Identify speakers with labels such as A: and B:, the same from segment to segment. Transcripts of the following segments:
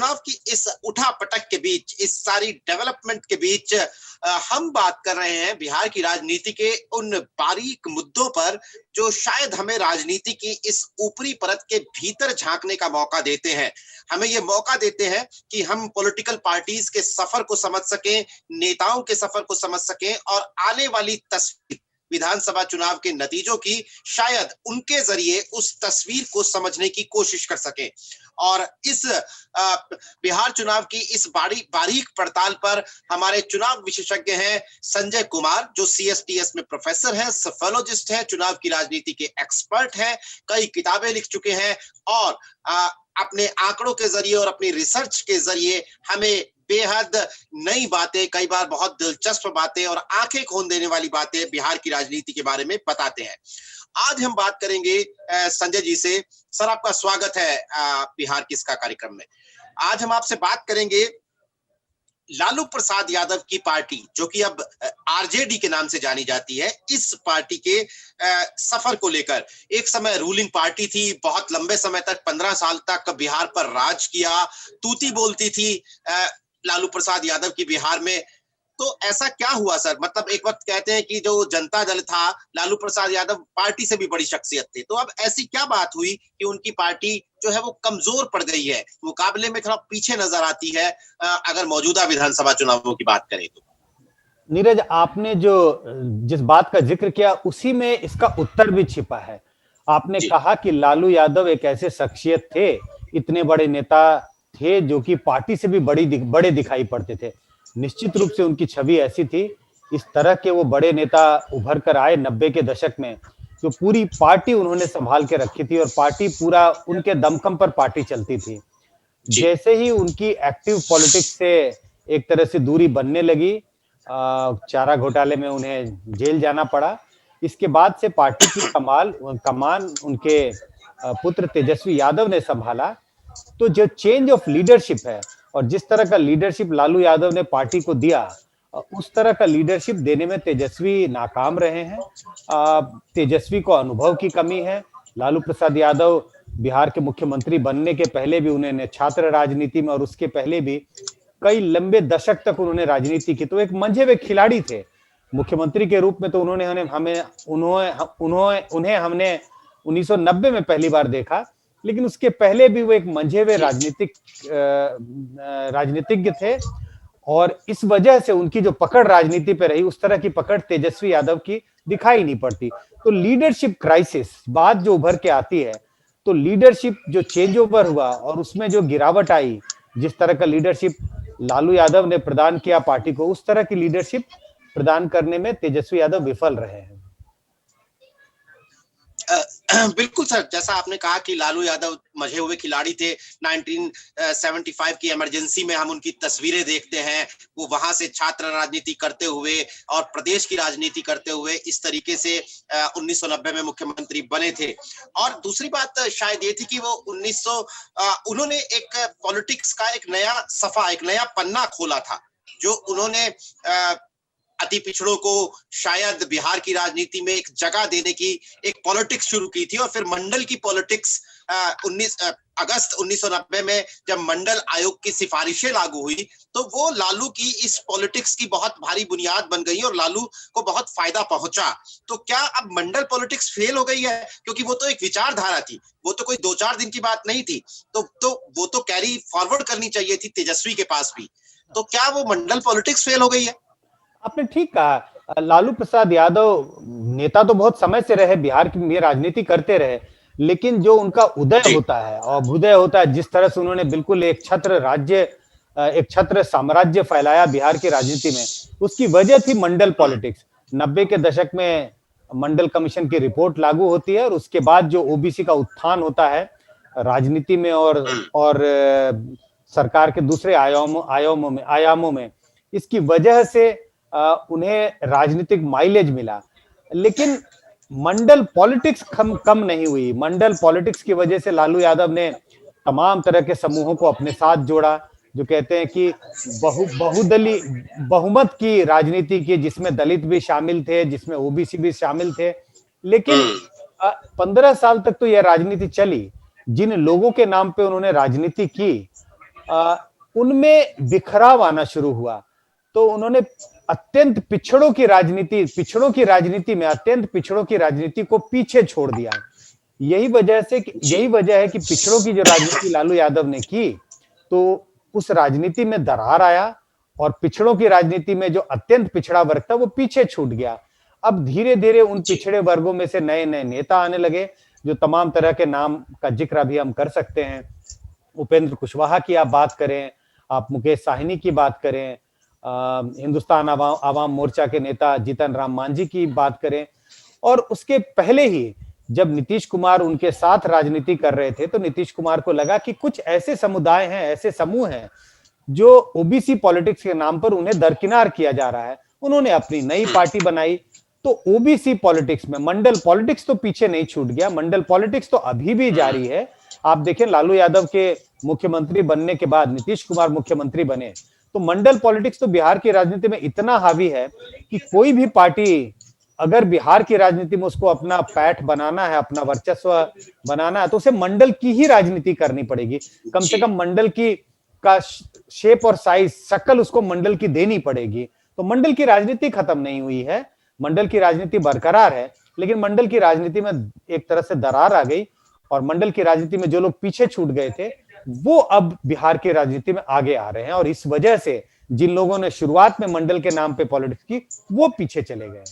A: चुनाव की इस उठापटक के बीच, इस सारी डेवलपमेंट के बीच हम बात कर रहे हैं बिहार की राजनीति के उन बारीक मुद्दों पर जो शायद हमें राजनीति की इस ऊपरी परत के भीतर झांकने का मौका देते हैं। हमें ये मौका देते हैं कि हम पॉलिटिकल पार्टीज के सफर को समझ सकें, नेताओं के सफर को समझ सकें और आने वाली तस्वीर विधानसभा चुनाव के नतीजों की शायद उनके जरिए उस तस्वीर को समझने की कोशिश कर सकें। और इस बिहार चुनाव की इस बारीक पड़ताल पर हमारे चुनाव विशेषज्ञ हैं संजय कुमार, जो सीएसटीएस में प्रोफेसर हैं, सोशियोलॉजिस्ट हैं, चुनाव की राजनीति के एक्सपर्ट हैं, कई किताबें लिख चुके हैं और अपने आंकड़ों के जरिए और अपनी रिसर्च के जरिए हमें बेहद नई बातें, कई बार बहुत दिलचस्प बातें और आंखें खोल देने वाली बातें बिहार की राजनीति के बारे में बताते हैं। आज हम बात करेंगे संजय जी से। सर, आपका स्वागत है बिहार किसका कार्यक्रम में। आज हम आपसे बात करेंगे लालू प्रसाद यादव की पार्टी, जो कि अब आरजेडी के नाम से जानी जाती है, इस पार्टी के सफर को लेकर। एक समय रूलिंग पार्टी थी, बहुत लंबे समय तक 15 साल तक बिहार पर राज किया, तूती बोलती थी लालू प्रसाद यादव की बिहार में। तो ऐसा क्या हुआ सर? मतलब एक वक्त कहते हैं कि जो जनता दल था, लालू प्रसाद यादव पार्टी से भी बड़ी शख्सियत थे, तो अब ऐसी क्या बात हुई कि उनकी पार्टी जो है वो कमजोर पड़ गई है, मुकाबले में थोड़ा पीछे नजर आती है अगर मौजूदा विधानसभा चुनावों की बात करें तो?
B: नीरज, आपने जो जिस बात का जिक्र किया उसी में इसका उत्तर भी छिपा है। आपने कहा कि लालू यादव एक ऐसे शख्सियत थे, इतने बड़े नेता थे जो कि पार्टी से भी बड़े दिखाई पड़ते थे। निश्चित रूप से उनकी छवि ऐसी थी, इस तरह के वो बड़े नेता उभर कर आए 90 के दशक में, जो पूरी पार्टी उन्होंने संभाल के रखी थी और पार्टी पूरा उनके दमखम पर पार्टी चलती थी। जैसे ही उनकी एक्टिव पॉलिटिक्स से एक तरह से दूरी बनने लगी, चारा घोटाले में उन्हें जेल जाना पड़ा, इसके बाद से पार्टी की कमान उनके पुत्र तेजस्वी यादव ने संभाला। तो जो चेंज ऑफ लीडरशिप है और जिस तरह का लीडरशिप लालू यादव ने पार्टी को दिया, उस तरह का लीडरशिप देने में तेजस्वी नाकाम रहे हैं। तेजस्वी को अनुभव की कमी है। लालू प्रसाद यादव बिहार के मुख्यमंत्री बनने के पहले भी उन्होंने छात्र राजनीति में और उसके पहले भी कई लंबे दशक तक उन्होंने राजनीति की, तो एक मंझे हुए खिलाड़ी थे। मुख्यमंत्री के रूप में तो उन्हें हमने 1990 में पहली बार देखा, लेकिन उसके पहले भी वो एक मंझे हुए राजनीतिज्ञ थे और इस वजह से उनकी जो पकड़ राजनीति पे रही, उस तरह की पकड़ तेजस्वी यादव की दिखाई नहीं पड़ती। तो लीडरशिप क्राइसिस बात जो उभर के आती है, तो लीडरशिप जो चेंज ओवर हुआ और उसमें जो गिरावट आई, जिस तरह का लीडरशिप लालू यादव ने प्रदान किया पार्टी को, उस तरह की लीडरशिप प्रदान करने में तेजस्वी यादव विफल रहे हैं।
A: बिल्कुल सर, जैसा आपने कहा कि लालू यादव मजे हुए खिलाड़ी थे। 1975 की इमरजेंसी में हम उनकी तस्वीरें देखते हैं, वो वहां से छात्र राजनीति करते हुए और प्रदेश की राजनीति करते हुए इस तरीके से 1990 में मुख्यमंत्री बने थे। और दूसरी बात शायद ये थी कि वो उन्होंने एक पॉलिटिक्स का एक नया सफा, एक नया पन्ना खोला था, जो उन्होंने अति पिछड़ों को शायद बिहार की राजनीति में एक जगह देने की एक पॉलिटिक्स शुरू की थी। और फिर मंडल की पॉलिटिक्स 19 अगस्त 1990 में जब मंडल आयोग की सिफारिशें लागू हुई, तो वो लालू की इस पॉलिटिक्स की बहुत भारी बुनियाद बन गई और लालू को बहुत फायदा पहुंचा। तो क्या अब मंडल पॉलिटिक्स फेल हो गई है? क्योंकि वो तो एक विचारधारा थी, वो तो कोई 2-4 दिन की बात नहीं थी, तो वो तो कैरी फॉरवर्ड करनी चाहिए थी तेजस्वी के पास भी। तो क्या वो मंडल पॉलिटिक्स फेल हो गई है?
B: आपने ठीक कहा। लालू प्रसाद यादव नेता तो बहुत समय से रहे, बिहार की राजनीति करते रहे, लेकिन जो उनका उदय होता है और अभ्युदय होता है, जिस तरह से उन्होंने बिल्कुल एक छत्र साम्राज्य फैलाया बिहार की राजनीति में, उसकी वजह थी मंडल पॉलिटिक्स। 90 के दशक में मंडल कमीशन की रिपोर्ट लागू होती है और उसके बाद जो ओबीसी का उत्थान होता है राजनीति में और सरकार के दूसरे आयामों में, इसकी वजह से उन्हें राजनीतिक माइलेज मिला। लेकिन मंडल पॉलिटिक्स कम नहीं हुई। मंडल पॉलिटिक्स की वजह से लालू यादव ने तमाम तरह के समूहों को अपने साथ जोड़ा, जो कहते हैं कि बहुदलीय बहुमत की राजनीति की, जिसमें दलित भी शामिल थे, जिसमें ओबीसी भी शामिल थे। लेकिन 15 साल तक तो यह राजनीति चली। जिन लोगों के नाम पे उन्होंने राजनीति की, उनमें बिखराव आना शुरू हुआ। तो उन्होंने अत्यंत पिछड़ों की राजनीति में अत्यंत पिछड़ों की राजनीति को पीछे छोड़ दिया। यही वजह है कि पिछड़ों की जो राजनीति लालू यादव ने की, तो उस राजनीति में दरार आया और पिछड़ों की राजनीति में जो अत्यंत पिछड़ा वर्ग था वो पीछे छूट गया। अब धीरे धीरे उन पिछड़े वर्गों में से नए नए नेता आने लगे, जो तमाम तरह के नाम का जिक्र अभी हम कर सकते हैं। उपेंद्र कुशवाहा की आप बात करें, आप मुकेश साहनी की बात करें, हिंदुस्तान आवाम मोर्चा के नेता जीतन राम मांझी की बात करें, और उसके पहले ही जब नीतीश कुमार उनके साथ राजनीति कर रहे थे, तो नीतीश कुमार को लगा कि कुछ ऐसे समुदाय हैं, ऐसे समूह हैं जो ओबीसी पॉलिटिक्स के नाम पर उन्हें दरकिनार किया जा रहा है। उन्होंने अपनी नई पार्टी बनाई। तो ओबीसी पॉलिटिक्स में मंडल पॉलिटिक्स तो पीछे नहीं छूट गया, मंडल पॉलिटिक्स तो अभी भी जारी है। आप देखें, लालू यादव के मुख्यमंत्री बनने के बाद नीतीश कुमार मुख्यमंत्री बने, तो मंडल पॉलिटिक्स तो बिहार की राजनीति में इतना हावी है कि कोई भी पार्टी अगर बिहार की राजनीति में उसको अपना पैठ बनाना है, अपना वर्चस्व बनाना है, तो उसे मंडल की ही राजनीति करनी पड़ेगी। कम से कम मंडल की का शेप और साइज, शक्ल उसको मंडल की देनी पड़ेगी। तो मंडल की राजनीति खत्म नहीं हुई है, मंडल की राजनीति बरकरार है, लेकिन मंडल की राजनीति में एक तरह से दरार आ गई और मंडल की राजनीति में जो लोग पीछे छूट गए थे वो अब बिहार की राजनीति में आगे आ रहे हैं, और इस वजह से जिन लोगों ने शुरुआत में मंडल के नाम पे पॉलिटिक्स की वो पीछे चले गए।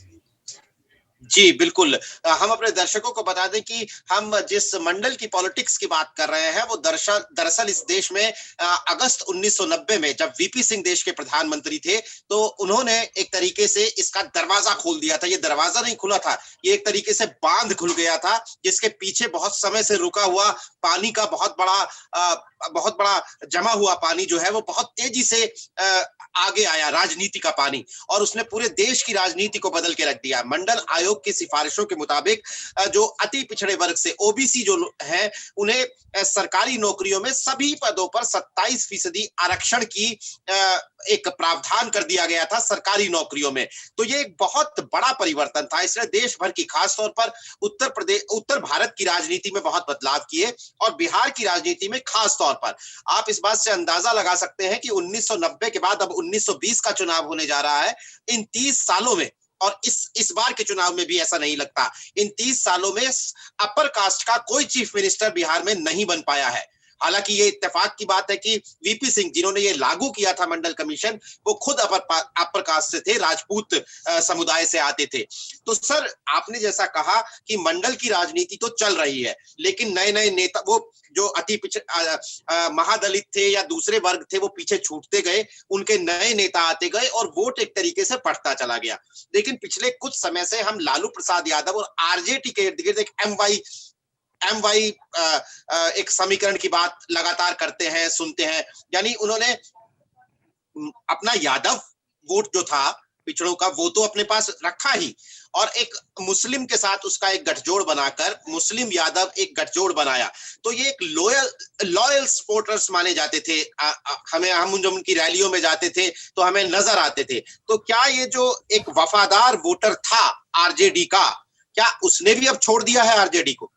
A: जी बिल्कुल। हम अपने दर्शकों को बता दें कि हम जिस मंडल की पॉलिटिक्स की बात कर रहे हैं वो दरअसल इस देश में अगस्त 1990 में जब वीपी सिंह देश के प्रधानमंत्री थे, तो उन्होंने एक तरीके से इसका दरवाजा खोल दिया था। ये दरवाजा नहीं खुला था, ये एक तरीके से बांध खुल गया था, जिसके पीछे बहुत समय से रुका हुआ पानी का बहुत बड़ा जमा हुआ पानी जो है वो बहुत तेजी से आगे आया, राजनीति का पानी, और उसने पूरे देश की राजनीति को बदल के रख दिया। मंडल आयोग की सिफारिशों के मुताबिक जो अति पिछड़े वर्ग से ओबीसी जो है उन्हें सरकारी नौकरियों में सभी पदों पर 27% आरक्षण की एक प्रावधान कर दिया गया था सरकारी नौकरियों में। तो ये एक बहुत बड़ा परिवर्तन था। इसने देश भर की, खासतौर पर उत्तर भारत की राजनीति में बहुत बदलाव किए, और बिहार की राजनीति में खास तौर पर आप इस बात से अंदाजा लगा सकते हैं कि 1990 के बाद अब 1920 का चुनाव होने जा रहा है। इन 30 सालों में, और इस बार के चुनाव में भी ऐसा नहीं लगता, इन 30 सालों में अपर कास्ट का कोई चीफ मिनिस्टर बिहार में नहीं बन पाया है। हालांकि ये इत्तेफाक की बात है कि वीपी सिंह, जिन्होंने ये लागू किया था मंडल कमीशन, वो खुद अपर कास्ट से थे, राजपूत समुदाय से आते थे। तो सर, आपने जैसा कहा कि मंडल की राजनीति तो चल रही है, लेकिन नए नए नेता, वो जो अति महादलित थे या दूसरे वर्ग थे, वो पीछे छूटते गए, उनके नए नेता आते गए और वोट एक तरीके से बढ़ता चला गया। लेकिन पिछले कुछ समय से हम लालू प्रसाद यादव और आरजेडी के इर्द गिर्द एक एम वाई एक समीकरण की बात लगातार करते हैं, सुनते हैं। यानी उन्होंने अपना यादव वोट जो था पिछड़ों का, वो तो अपने पास रखा ही, और एक मुस्लिम के साथ उसका एक गठजोड़ बनाकर मुस्लिम यादव एक गठजोड़ बनाया। तो ये एक लॉयल सपोर्टर्स माने जाते थे। हम जब उनकी रैलियों में जाते थे तो हमें नजर आते थे। तो क्या ये जो एक वफादार वोटर था आरजेडी का, क्या उसने भी अब छोड़ दिया है आरजेडी को?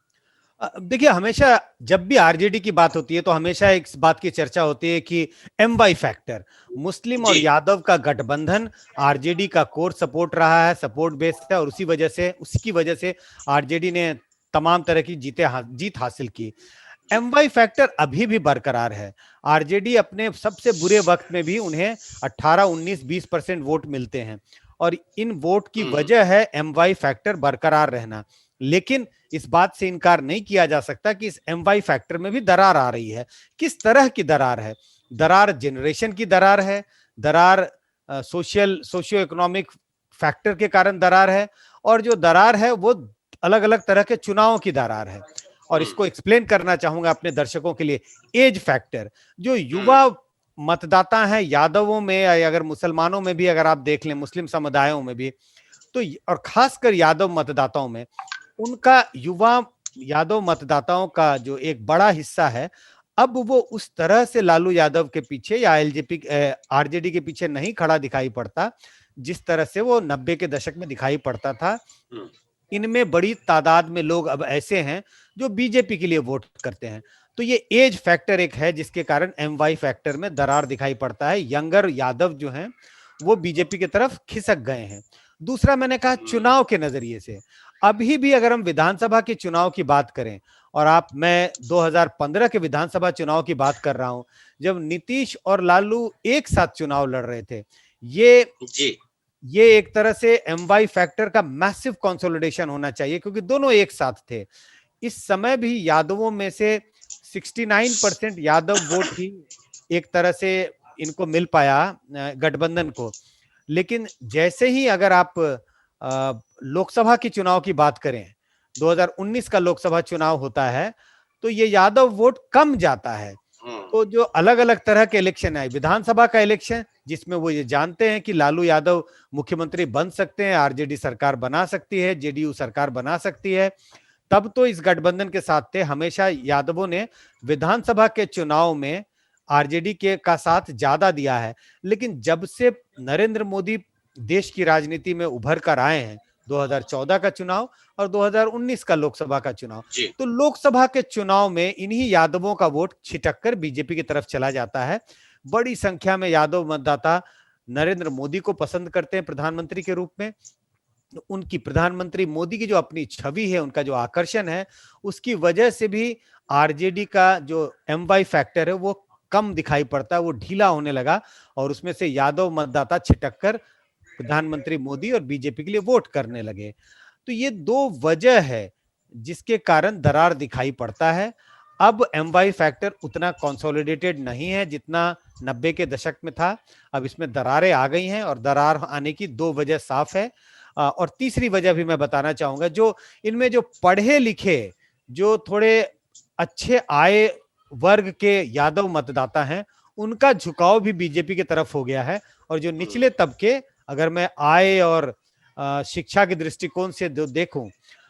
B: देखिए, हमेशा जब भी आरजेडी की बात होती है तो हमेशा एक बात की चर्चा होती है कि एमवाई फैक्टर, मुस्लिम और यादव का गठबंधन आरजेडी का कोर सपोर्ट रहा है, सपोर्ट बेस्ड है, और उसकी वजह से आरजेडी ने तमाम तरह की जीत हासिल की। एमवाई फैक्टर अभी भी बरकरार है। आरजेडी अपने सबसे बुरे वक्त में भी उन्हें 18, 19, 20% वोट मिलते हैं, और इन वोट की वजह है एमवाई फैक्टर बरकरार रहना। लेकिन इस बात से इनकार नहीं किया जा सकता कि इस एमवाई फैक्टर में भी दरार आ रही है। किस तरह की दरार है? दरार जनरेशन की दरार है, दरार सोशियो इकोनॉमिक फैक्टर के कारण दरार है, और जो दरार है वो अलग अलग तरह के चुनावों की दरार है। और इसको एक्सप्लेन करना चाहूंगा अपने दर्शकों के लिए। एज फैक्टर, जो युवा मतदाता हैं यादवों में या अगर मुसलमानों में भी अगर आप देख लें, मुस्लिम समुदायों में भी, तो और खासकर यादव मतदाताओं में, उनका युवा यादव मतदाताओं का जो एक बड़ा हिस्सा है, अब वो उस तरह से लालू यादव के पीछे या आरजेडी के पीछे नहीं खड़ा दिखाई पड़ता जिस तरह से वो 90 के दशक में दिखाई पड़ता था। इनमें बड़ी तादाद में लोग अब ऐसे हैं जो बीजेपी के लिए वोट करते हैं। तो ये एज फैक्टर एक है जिसके कारण एम वाई फैक्टर में दरार दिखाई पड़ता है। यंगर यादव जो हैं वो बीजेपी की तरफ खिसक गए हैं। दूसरा मैंने कहा चुनाव के नजरिए से, अभी भी अगर हम विधानसभा के चुनाव की बात करें, और मैं 2015 के विधानसभा चुनाव की बात कर रहा हूं, जब नीतीश और लालू एक साथ चुनाव लड़ रहे थे, ये
A: जी
B: ये एक तरह से एम वाई फैक्टर का मैसिव कंसोलिडेशन होना चाहिए, क्योंकि दोनों एक साथ थे। इस समय भी यादवों में से 69% यादव वोट ही एक तरह से इनको मिल पाया, गठबंधन को। लेकिन जैसे ही अगर आप लोकसभा की चुनाव की बात करें, 2019 का लोकसभा चुनाव होता है, तो ये यादव वोट कम जाता है। तो जो अलग अलग तरह के इलेक्शन है, विधानसभा का इलेक्शन जिसमें वो ये जानते हैं कि लालू यादव मुख्यमंत्री बन सकते हैं, आरजेडी सरकार बना सकती है, जेडीयू सरकार बना सकती है, तब तो इस गठबंधन के साथ थे। हमेशा यादवों ने विधानसभा के चुनाव में आरजेडी के का साथ ज्यादा दिया है। लेकिन जब से नरेंद्र मोदी देश की राजनीति में उभर कर आए हैं, 2014 का चुनाव और 2019 का लोकसभा का चुनाव,
A: जी
B: तो लोकसभा के चुनाव में इन्हीं यादवों का वोट छिटक कर बीजेपी की तरफ चला जाता है। बड़ी संख्या में यादव मतदाता नरेंद्र मोदी को पसंद करते हैं प्रधानमंत्री के रूप में। उनकी प्रधानमंत्री मोदी की जो अपनी छवि है, उनका जो आकर्षण है, उसकी वजह से भी आरजेडी का जो एम वाई फैक्टर है वो कम दिखाई पड़ता है, वो ढीला होने लगा, और उसमें से यादव मतदाता छिटक कर प्रधानमंत्री मोदी और बीजेपी के लिए वोट करने लगे। तो ये दो वजह है जिसके कारण दरार दिखाई पड़ता है। अब एम वाई फैक्टर उतना कंसोलिडेटेड नहीं है जितना 90 के दशक में था। अब इसमें दरारें आ गई हैं, और दरार आने की दो वजह साफ है। और तीसरी वजह भी मैं बताना चाहूंगा, जो इनमें जो पढ़े लिखे, जो थोड़े अच्छे आय वर्ग के यादव मतदाता हैं, उनका झुकाव भी बीजेपी की तरफ हो गया है। और जो निचले तबके, अगर मैं आय और शिक्षा के दृष्टिकोण से देखूं,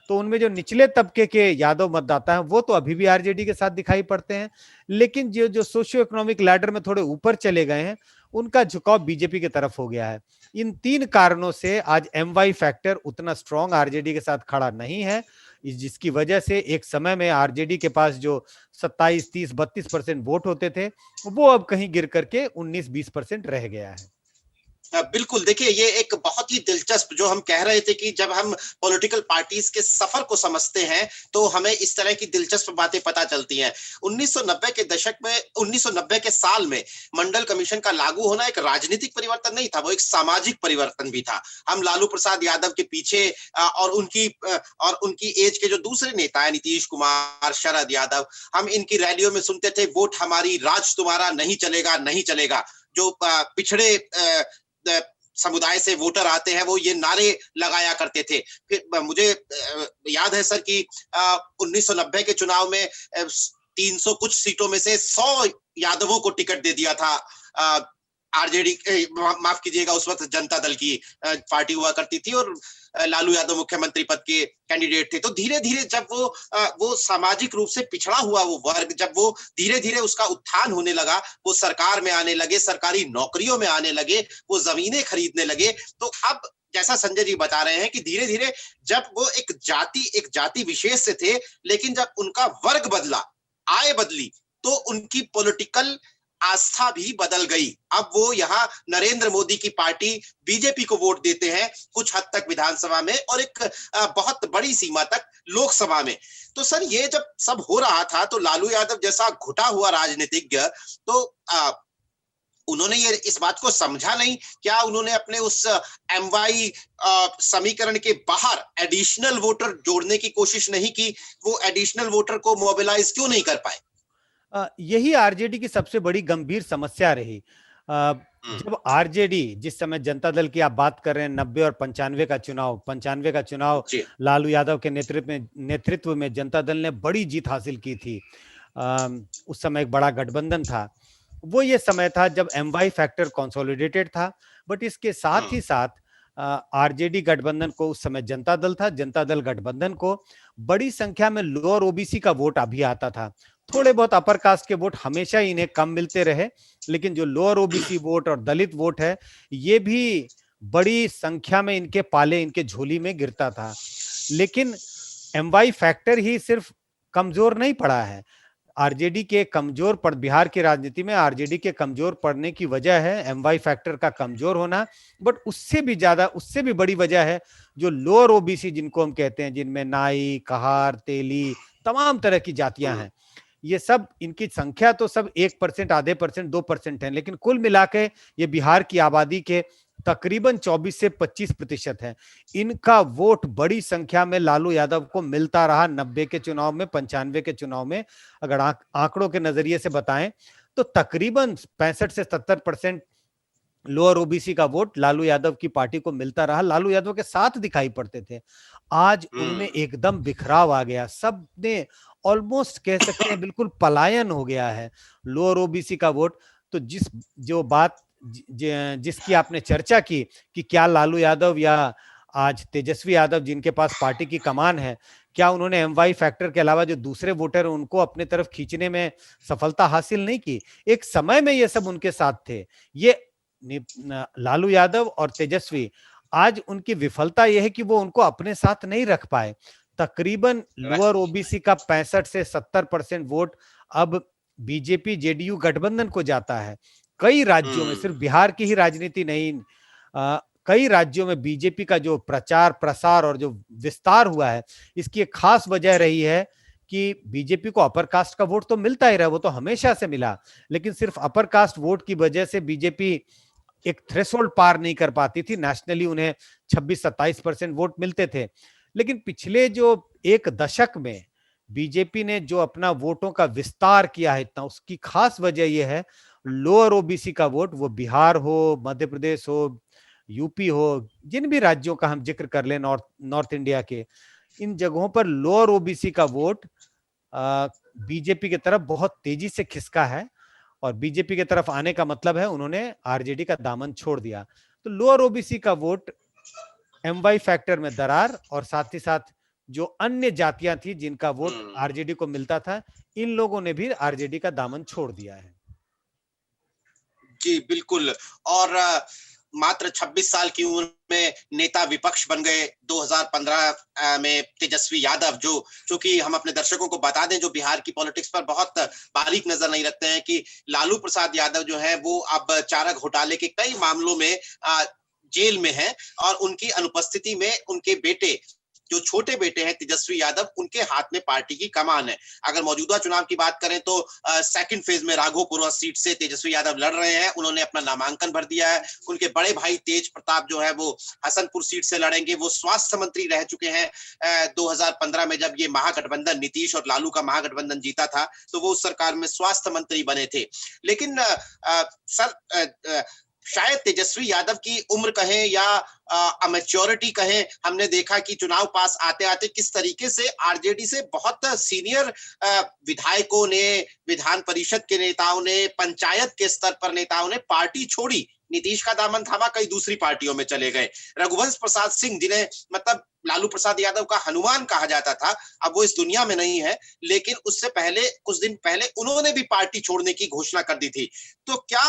B: तो उनमें जो निचले तबके के यादव मतदाता हैं वो तो अभी भी आरजेडी के साथ दिखाई पड़ते हैं। लेकिन जो जो सोशियो इकोनॉमिक लैडर में थोड़े ऊपर चले गए हैं, उनका झुकाव बीजेपी की तरफ हो गया है। इन तीन कारणों से आज एम वाई फैक्टर उतना स्ट्रॉन्ग आरजेडी के साथ खड़ा नहीं है, जिसकी वजह से एक समय में आरजेडी के पास जो 27, 30, 32% वोट होते थे, वो अब कहीं गिर करके 19-20% रह गया है।
A: बिल्कुल, देखिए ये एक बहुत ही दिलचस्प, जो हम कह रहे थे कि जब हम पॉलिटिकल पार्टीज के सफर को समझते हैं तो हमें इस तरह की दिलचस्प बातें पता चलती हैं। 1990 के दशक में, 1990 के साल में मंडल कमीशन का लागू होना एक राजनीतिक परिवर्तन नहीं था, वो एक सामाजिक परिवर्तन भी था। हम लालू प्रसाद यादव के पीछे और उनकी एज के जो दूसरे नेता है, नीतीश कुमार, शरद यादव, हम इनकी रैलियों में सुनते थे, वोट हमारी, राज तुम्हारा, नहीं चलेगा, नहीं चलेगा। जो पिछड़े समुदाय से वोटर आते हैं वो ये नारे लगाया करते थे। फिर मुझे याद है सर कि 1990 के चुनाव में 300 कुछ सीटों में से 100 यादवों को टिकट दे दिया था। आरजेडी, माफ कीजिएगा, उस वक्त जनता दल की पार्टी हुआ करती थी, और लालू यादव मुख्यमंत्री पद के कैंडिडेट थे। तो धीरे धीरे जब वो सामाजिक रूप से पिछड़ा हुआ वो वर्ग, जब वो धीरे धीरे उसका उत्थान होने लगा, वो सरकार में आने लगे, सरकारी नौकरियों में आने लगे, वो जमीनें खरीदने लगे, तो अब जैसा संजय जी बता रहे हैं कि धीरे धीरे जब वो एक जाति विशेष से थे, लेकिन जब उनका वर्ग बदला, आय बदली, तो उनकी पॉलिटिकल आस्था भी बदल गई। अब वो यहाँ नरेंद्र मोदी की पार्टी बीजेपी को वोट देते हैं, कुछ हद तक विधानसभा में, और एक बहुत बड़ी सीमा तक लोकसभा में। तो सर ये जब सब हो रहा था, तो लालू यादव जैसा घुटा हुआ राजनीतिज्ञ, तो उन्होंने ये इस बात को समझा नहीं क्या? उन्होंने अपने उस एमवाई समीकरण के बाहर एडिशनल वोटर जोड़ने की कोशिश नहीं की? वो एडिशनल वोटर को मोबिलाइज क्यों नहीं कर पाए?
B: यही आरजेडी की सबसे बड़ी गंभीर समस्या रही। जब आरजेडी, जिस समय जनता दल की आप बात कर रहे हैं, 90 और 95 का चुनाव लालू यादव के नेतृत्व में जनता दल ने बड़ी जीत हासिल की थी। उस समय एक बड़ा गठबंधन था। वो ये समय था जब एमवाई फैक्टर कंसोलिडेटेड था, बट इसके साथ ही साथ आरजेडी गठबंधन को, उस समय जनता दल था, जनता दल गठबंधन को बड़ी संख्या में लोअर ओबीसी का वोट अभी आता था। थोड़े बहुत अपर कास्ट के वोट हमेशा ही इन्हें कम मिलते रहे, लेकिन जो लोअर ओबीसी वोट और दलित वोट है, ये भी बड़ी संख्या में इनके पाले, इनके झोली में गिरता था। लेकिन एमवाई फैक्टर ही सिर्फ कमजोर नहीं पड़ा है, आरजेडी के कमजोर पड़ बिहार की राजनीति में आरजेडी के कमजोर पड़ने की वजह है एमवाई फैक्टर का कमजोर होना, बट उससे भी ज्यादा, उससे भी बड़ी वजह है जो लोअर ओबीसी जिनको हम कहते हैं, जिनमें नाई, कहार, तेली, तमाम तरह की जातियां हैं, ये सब, इनकी संख्या तो सब 1%, आधे परसेंट, 2% है, लेकिन कुल मिला के ये बिहार की आबादी के तकरीबन 24 से 25% है। इनका वोट बड़ी संख्या में लालू यादव को मिलता रहा 90 के चुनाव में, 95 के चुनाव में। अगर आंकड़ों के नजरिए से बताएं तो तकरीबन 65 से 70% लोअर ओबीसी का वोट लालू यादव की पार्टी को मिलता रहा, लालू यादव के साथ दिखाई पड़ते थे। आज उनमें एकदम बिखराव आ गया, सब ने ऑलमोस्ट कह सकते हैं बिल्कुल पलायन हो गया है लोअर ओबीसी का वोट। तो जो बात जिसकी आपने चर्चा की कि क्या लालू यादव या आज तेजस्वी यादव जिनके पास पार्टी की कमान है, क्या उन्होंने एमवाई फैक्टर के अलावा जो दूसरे वोटर उनको अपने तरफ खींचने में सफलता हासिल नहीं की? एक समय में ये सब उनके साथ थे। ये लालू यादव और तेजस्वी, आज उनकी विफलता यह है कि वो उनको अपने साथ नहीं रख पाए। तकरीबन लोअर ओबीसी का 65 से 70% वोट अब बीजेपी जेडीयू गठबंधन को जाता है। कई राज्यों में, सिर्फ बिहार की ही राजनीति नहीं, कई राज्यों में बीजेपी का जो प्रचार प्रसार और जो विस्तार हुआ है, इसकी एक खास वजह रही है कि बीजेपी को अपर कास्ट का वोट तो मिलता ही रहा, वो तो हमेशा से मिला, लेकिन सिर्फ अपर कास्ट वोट की वजह से बीजेपी एक थ्रेशोल्ड पार नहीं कर पाती थी। नेशनली उन्हें 26-27% वोट मिलते थे, लेकिन पिछले जो एक दशक में बीजेपी ने जो अपना वोटों का विस्तार किया है इतना, उसकी खास वजह यह है लोअर ओबीसी का वोट, वो बिहार हो, मध्य प्रदेश हो, यूपी हो, जिन भी राज्यों का हम जिक्र कर ले, नॉर्थ इंडिया के, इन जगहों पर लोअर ओबीसी का वोट बीजेपी की तरफ बहुत तेजी से खिसका है। और बीजेपी की तरफ आने का मतलब है उन्होंने आरजेडी का दामन छोड़ दिया। तो लोअर ओबीसी का वोट एमवाई फैक्टर में दरार, और साथ ही साथ जो अन्य जातियां थी जिनका वोट आरजेडी को मिलता था, इन लोगों ने भी आरजेडी का दामन छोड़ दिया है।
A: जी बिल्कुल। और मात्र 26 साल की उम्र में नेता विपक्ष बन गए 2015 में तेजस्वी यादव, जो चूंकि हम अपने दर्शकों को बता दें जो बिहार की पॉलिटिक्स पर बहुत बारीक नजर नहीं रखते हैं, कि लालू प्रसाद यादव जो है वो अब चारा घोटाले के कई मामलों में जेल में है, और उनकी अनुपस्थिति में उनके बेटे, जो छोटे बेटे हैं तेजस्वी यादव, उनके हाथ में पार्टी की कमान है। अगर मौजूदा चुनाव की बात करें तो सेकंड फेज में राघोपुर सीट से तेजस्वी यादव लड़ रहे हैं, उन्होंने अपना नामांकन भर दिया है। उनके बड़े भाई तेज प्रताप जो है वो हसनपुर सीट से लड़ेंगे। वो स्वास्थ्य मंत्री रह चुके हैं 2015 में, जब ये महागठबंधन नीतीश और लालू का महागठबंधन जीता था, तो वो उस सरकार में स्वास्थ्य मंत्री बने थे। लेकिन शायद तेजस्वी यादव की उम्र कहें या अमेच्योरिटी कहें, हमने देखा कि चुनाव पास आते आते किस तरीके से आरजेडी से बहुत सीनियर विधायकों ने, विधान परिषद के नेताओं ने, पंचायत के स्तर पर नेताओं ने पार्टी छोड़ी, नीतीश का दामन थामा, कई दूसरी पार्टियों में चले गए। रघुवंश प्रसाद सिंह, जिन्हें मतलब लालू प्रसाद यादव का हनुमान कहा जाता था, अब वो इस दुनिया में नहीं है, लेकिन उससे पहले, कुछ दिन पहले, उन्होंने भी पार्टी छोड़ने की घोषणा कर दी थी। तो क्या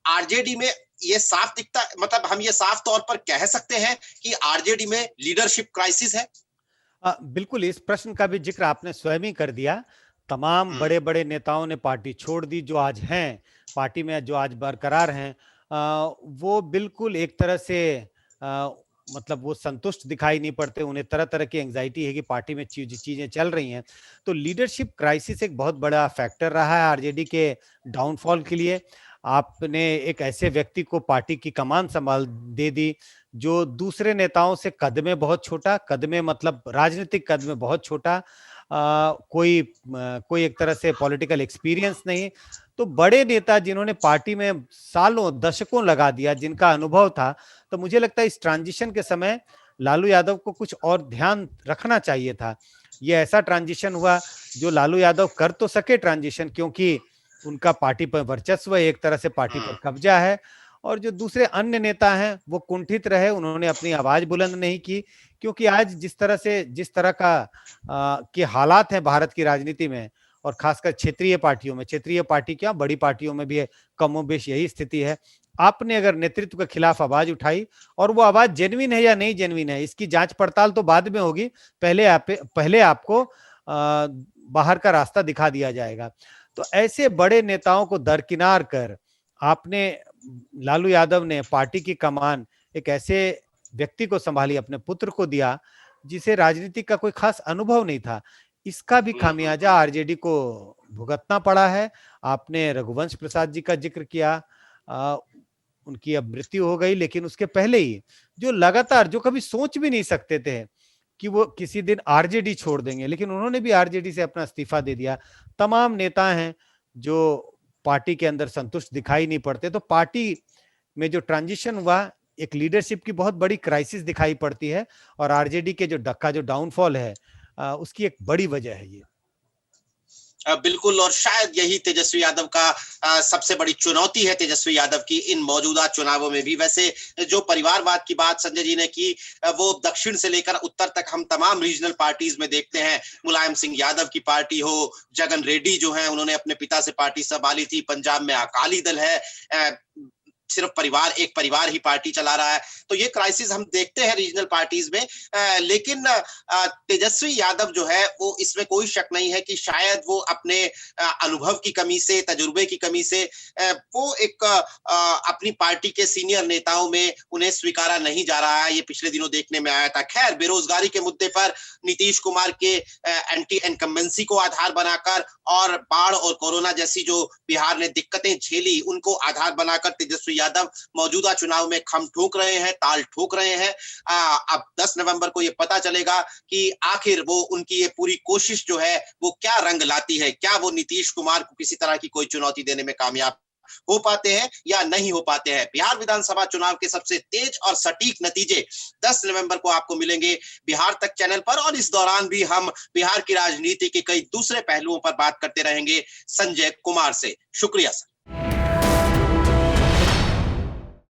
A: आरजेडी में ये साफ दिखता, मतलब हम ये साफ तौर पर कह सकते हैं कि आरजेडी में लीडरशिप क्राइसिस है?
B: बिल्कुल, इस प्रश्न का भी जिक्र आपने स्वयं ही कर दिया। तमाम बड़े बड़े नेताओं ने पार्टी छोड़ दी, जो आज हैं पार्टी में, जो आज बरकरार हैं, वो बिल्कुल एक तरह से मतलब वो संतुष्ट दिखाई नहीं पड़ते। उन्हें तरह तरह की एंजाइटी है कि पार्टी में चीजें चल रही हैं। तो लीडरशिप क्राइसिस एक बहुत बड़ा फैक्टर रहा है आरजेडी के डाउनफॉल के लिए। आपने एक ऐसे व्यक्ति को पार्टी की कमान संभाल दे दी जो दूसरे नेताओं से कद में बहुत छोटा, कद में मतलब राजनीतिक कद में बहुत छोटा, कोई एक तरह से पॉलिटिकल एक्सपीरियंस नहीं। तो बड़े नेता जिन्होंने पार्टी में सालों दशकों लगा दिया, जिनका अनुभव था, तो मुझे लगता है इस ट्रांजिशन के समय लालू यादव को कुछ और ध्यान रखना चाहिए था। ये ऐसा ट्रांजिशन हुआ जो लालू यादव कर तो सके ट्रांजिशन, क्योंकि उनका पार्टी पर वर्चस्व है, एक तरह से पार्टी पर कब्जा है, और जो दूसरे अन्य नेता हैं वो कुंठित रहे, उन्होंने अपनी आवाज बुलंद नहीं की। क्योंकि आज जिस तरह का के हालात हैं भारत की राजनीति में, और खासकर क्षेत्रीय पार्टियों में, क्षेत्रीय पार्टी क्या बड़ी पार्टियों में भी कमोबेश यही स्थिति है। आपने अगर नेतृत्व के खिलाफ आवाज उठाई, और वो आवाज जेन्युइन है या नहीं जेन्युइन है, इसकी जांच पड़ताल तो बाद में होगी, पहले आपको बाहर का रास्ता दिखा दिया जाएगा। तो ऐसे बड़े नेताओं को दरकिनार कर आपने, लालू यादव ने पार्टी की कमान एक ऐसे व्यक्ति को संभाली, अपने पुत्र को दिया जिसे राजनीति का कोई खास अनुभव नहीं था। इसका भी खामियाजा आरजेडी को भुगतना पड़ा है। आपने रघुवंश प्रसाद जी का जिक्र किया, उनकी अब मृत्यु हो गई, लेकिन उसके पहले ही जो लगातार, जो कभी सोच भी नहीं सकते थे कि वो किसी दिन आरजेडी छोड़ देंगे, लेकिन उन्होंने भी आरजेडी से अपना इस्तीफा दे दिया। तमाम नेता हैं जो पार्टी के अंदर संतुष्ट दिखाई नहीं पड़ते। तो पार्टी में जो ट्रांजिशन हुआ, एक लीडरशिप की बहुत बड़ी क्राइसिस दिखाई पड़ती है, और आरजेडी के जो डाउनफॉल है उसकी एक बड़ी वजह है ये।
A: बिल्कुल, और शायद यही तेजस्वी यादव का सबसे बड़ी चुनौती है, तेजस्वी यादव की इन मौजूदा चुनावों में भी। वैसे जो परिवारवाद की बात संजय जी ने की, वो दक्षिण से लेकर उत्तर तक हम तमाम रीजनल पार्टीज में देखते हैं। मुलायम सिंह यादव की पार्टी हो, जगन रेड्डी जो है उन्होंने अपने पिता से पार्टी संभाली थी, पंजाब में अकाली दल है, सिर्फ एक परिवार ही पार्टी चला रहा है। तो ये क्राइसिस हम देखते हैं रीजनल पार्टीज में। लेकिन तेजस्वी यादव जो है वो, इसमें कोई शक नहीं है कि शायद वो अपने अनुभव की कमी से, तजुर्बे की कमी से, वो एक अपनी पार्टी के सीनियर नेताओं में उन्हें स्वीकारा नहीं जा रहा है। ये पिछले दिनों देखने में आया था। खैर, बेरोजगारी के मुद्दे पर नीतीश कुमार के एंटी इनकम्बेंसी को आधार बनाकर और बाढ़ और कोरोना जैसी जो बिहार ने दिक्कतें झेली, उनको आधार बनाकर तेजस्वी यादव मौजूदा चुनाव में खम ठोक रहे हैं, ताल ठोक रहे हैं। अब 10 नवंबर को ये पता चलेगा कि आखिर वो उनकी ये पूरी कोशिश जो है वो क्या रंग लाती है। क्या वो नीतीश कुमार को किसी तरह की कोई चुनौती देने में कामयाब हो पाते हैं या नहीं हो पाते हैं। बिहार विधानसभा चुनाव के सबसे तेज और सटीक नतीजे 10 नवंबर को आपको मिलेंगे बिहार तक चैनल पर, और इस दौरान भी हम बिहार की राजनीति के कई दूसरे पहलुओं पर बात करते रहेंगे संजय कुमार से। शुक्रिया सर।